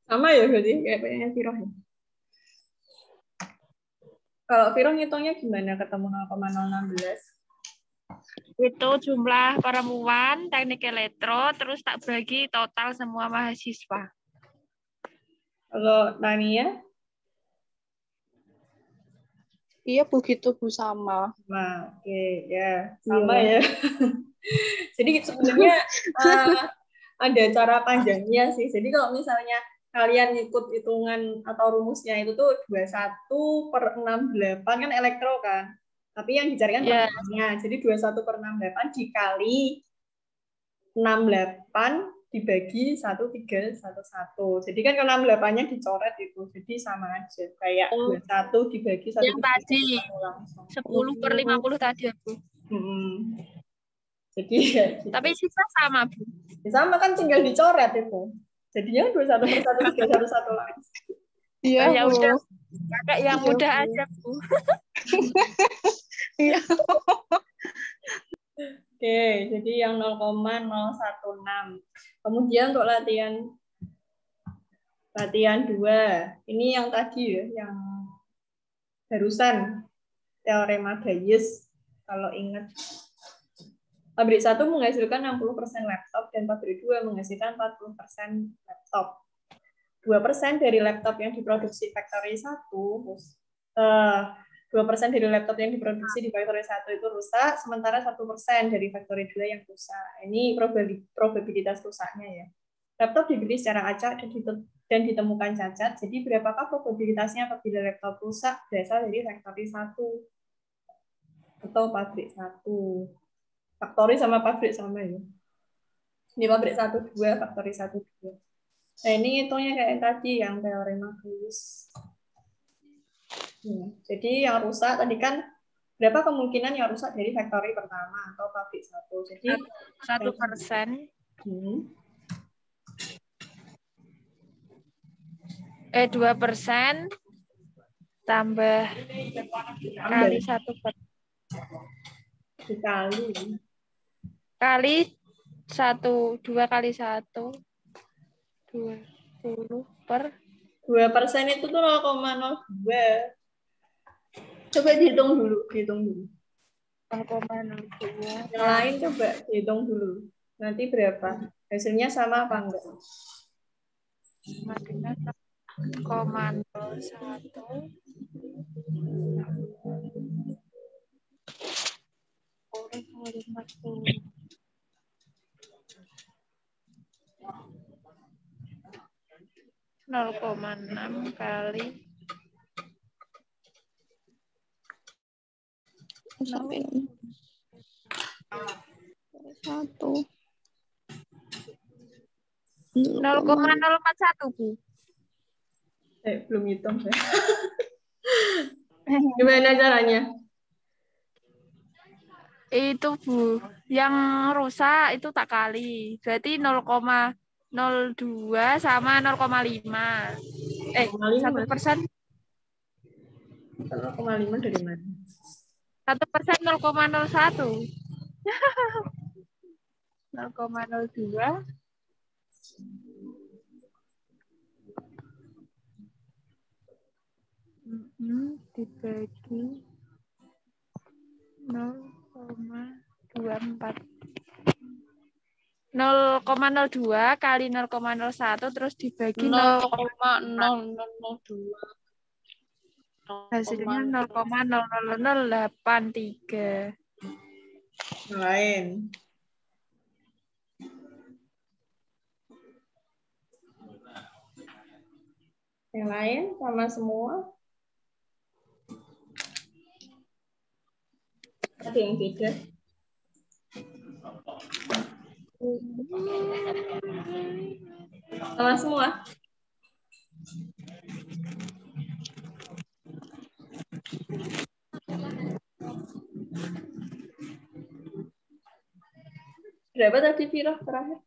Sama ya berarti kayak pengennya Firoh ya. Kalau Firoh ngitungnya gimana ketemu 0,016? Itu jumlah perempuan teknik elektro, terus tak bagi total semua mahasiswa. Kalau Tania? Iya begitu Bu, sama. Nah, oke ya sama ya. Jadi sebenarnya ada cara panjangnya sih. Jadi kalau misalnya kalian ikut hitungan atau rumusnya itu tuh 21/68 kan elektro kan. Tapi yang dicari kan Ya. pertamanya. Jadi 21/68 dikali 68 dibagi 1311. Jadi kan ke 68-nya dicoret itu. Jadi sama aja. Kayak 21 dibagi 1 Yang tadi langsung. 10/50 tadi aku. Jadi ya gitu. Tapi sisa sama, Bu. Ya, sama kan tinggal dicoret itu. Jadinya 21/1311 lagi. Iya, Ya Bu. udah. Kakak yang Iya, mudah Bu. aja, Bu. Iya. Oke, jadi yang 0,016. Kemudian untuk latihan 2. Ini yang tadi ya, yang barusan teorema Bayes. Kalau ingat. Pabrik 1 menghasilkan 60% laptop dan pabrik 2 menghasilkan 40% laptop. 2% dari laptop yang diproduksi factory 1, 2% dari laptop yang diproduksi di factory 1 itu rusak, sementara 1% dari factory 2 yang rusak. Ini probabilitas rusaknya ya. Laptop dibeli secara acak dan ditemukan cacat, jadi berapakah probabilitasnya apabila laptop rusak berasal dari factory 1 atau pabrik 1? Factory sama pabrik sama ya. Ini pabrik 1, 2, factory 1, 2. Nah, ini hitungnya kayak tadi, yang teorema Bayes. Jadi yang rusak tadi kan, berapa kemungkinan yang rusak dari factory pertama atau pabrik 1? Jadi 1%. 2% tambah kali 1%. Dikali. Kali 1, 2 kali 1. 20 per 2% itu tuh 0,02. Coba dihitung dulu. 0,02. Yang lain coba dihitung dulu. Nanti berapa? Hasilnya sama apa enggak? Dengan 0,01. 0,6 kali Sampai ini. 1. 0,041, Bu. Belum hitung saya. Gimana caranya? Itu, Bu. Yang rusak itu tak kali. Berarti 0,02 sama 0,5. 1%. 0,5 dari mana? 1% 0,01. 0,02 dibagi 0,24. 0,02 kali 0,01 terus dibagi 0,0002. hasilnya 0,0083. Yang lain. Yang lain sama semua. Ada yang beda. Sama semua. Berapa tadi Vira terakhir?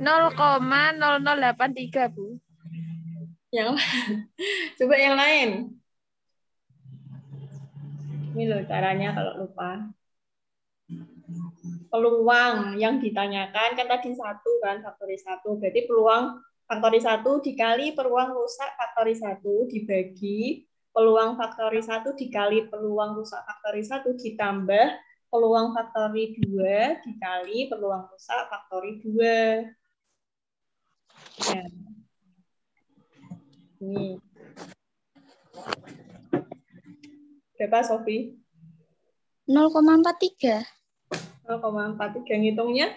0,0083, Bu. Yang coba yang lain. Ini loh caranya kalau lupa. Peluang yang ditanyakan kan tadi 1 kan, faktori 1. Berarti peluang faktori 1 dikali peluang rusak faktori 1 dibagi peluang faktori 1 dikali peluang rusak faktori 1 ditambah peluang faktori 2 dikali peluang rusak faktori 2. Ya. Ini. Berapa, Sofi? 0,43. 0,43 ngitungnya?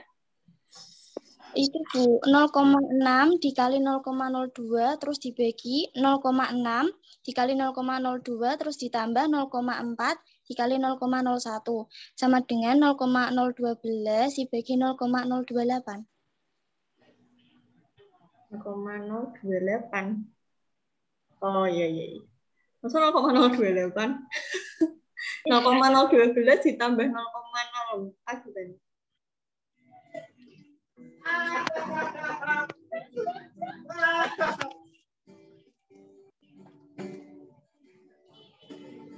Itu Bu, 0,6 dikali 0,02 terus dibagi 0,6 dikali 0,02 terus ditambah 0,4 dikali 0,01 sama dengan 0,012 dibagi 0,028. 0,028. Oh iya. Masa 0,028? 0,012 ditambah 0,04 gitu.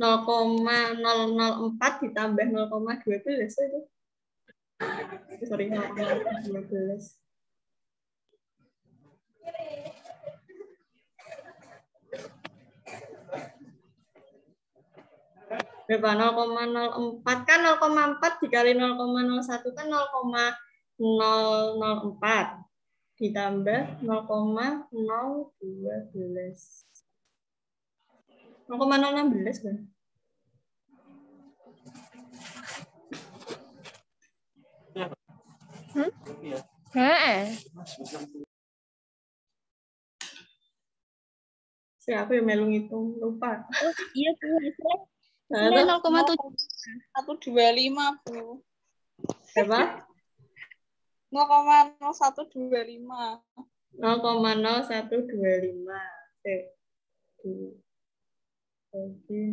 Nol koma 004 ditambah 0,12 itu. Sorry, 0,12. Berapa? 0,04 kan 0,4 dikali 0,01 kan 0,004 ditambah 0,012. 0,016 kan? Siapa yang melu ngitung? Lupa. Oh iya Bu, Nah, 0,125 Bu. berapa? 0,0125. 0,0125. Jadi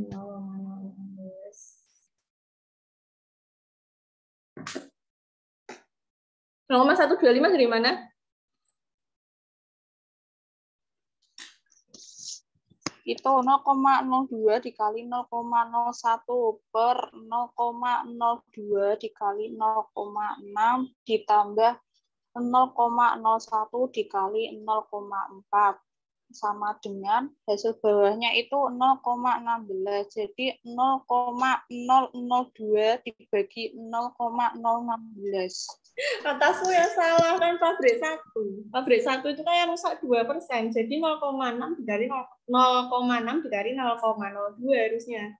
0,016. 0,125 dari mana? Itu 0,02 dikali 0,01 per 0,02 dikali 0,6 ditambah 0,01 dikali 0,4 sama dengan hasil bawahnya itu 0,16. Jadi 0,002 dibagi 0,016. Atasmu yang salah kan pabrik 1. Pabrik 1 itu kan yang rusak 2%. Jadi 0,6 dikali 0,6 dikali 0,02 harusnya.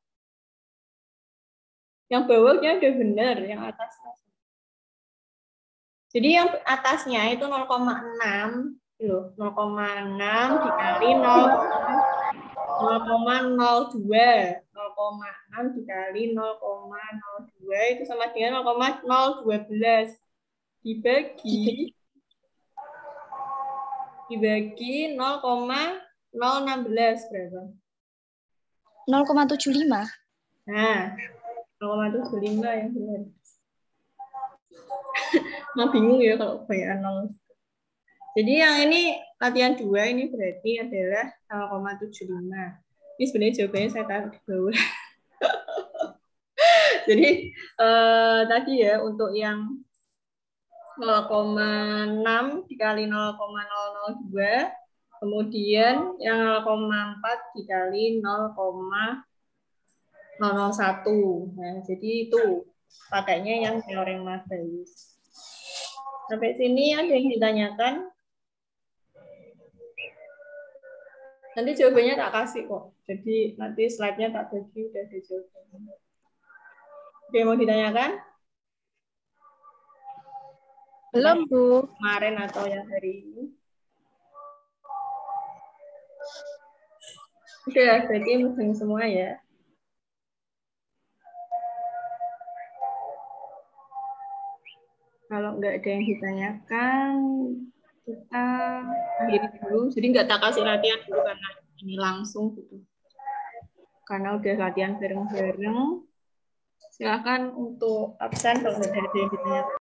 Yang bawahnya udah benar, yang atasnya. Jadi yang atasnya itu 0,6 loh, 0,6 dikali 0,02. 0,6 dikali 0,02 itu sama dengan 0,012 dibagi 0,016 berapa? 0,75. Nah, 0,75 yang benar. Nah, bingung ya kalau kebanyakan 0. Jadi yang ini latihan 2 ini berarti adalah 0,75. Ini sebenarnya jawabannya saya taruh di bawah. Jadi tadi ya untuk yang 0,6 dikali 0,002, kemudian yang 0,4 dikali 0,01. 001. Nah, jadi itu pakainya yang teorema Bayes. Sampai sini ada yang ditanyakan? Nanti jawabannya tak kasih kok. Jadi nanti slide-nya tak bagi, udah ada jawabannya. Ada yang mau ditanyakan? Belum, Bu. Kemarin atau yang hari ini? Udah, berarti mudeng semua ya. Kalau nggak ada yang ditanyakan, kita akhiri dulu. Jadi nggak tak kasih latihan dulu karena ini langsung gitu. Karena udah latihan bareng-bareng. Silakan untuk absen kalau nggak ada yang ditanyakan.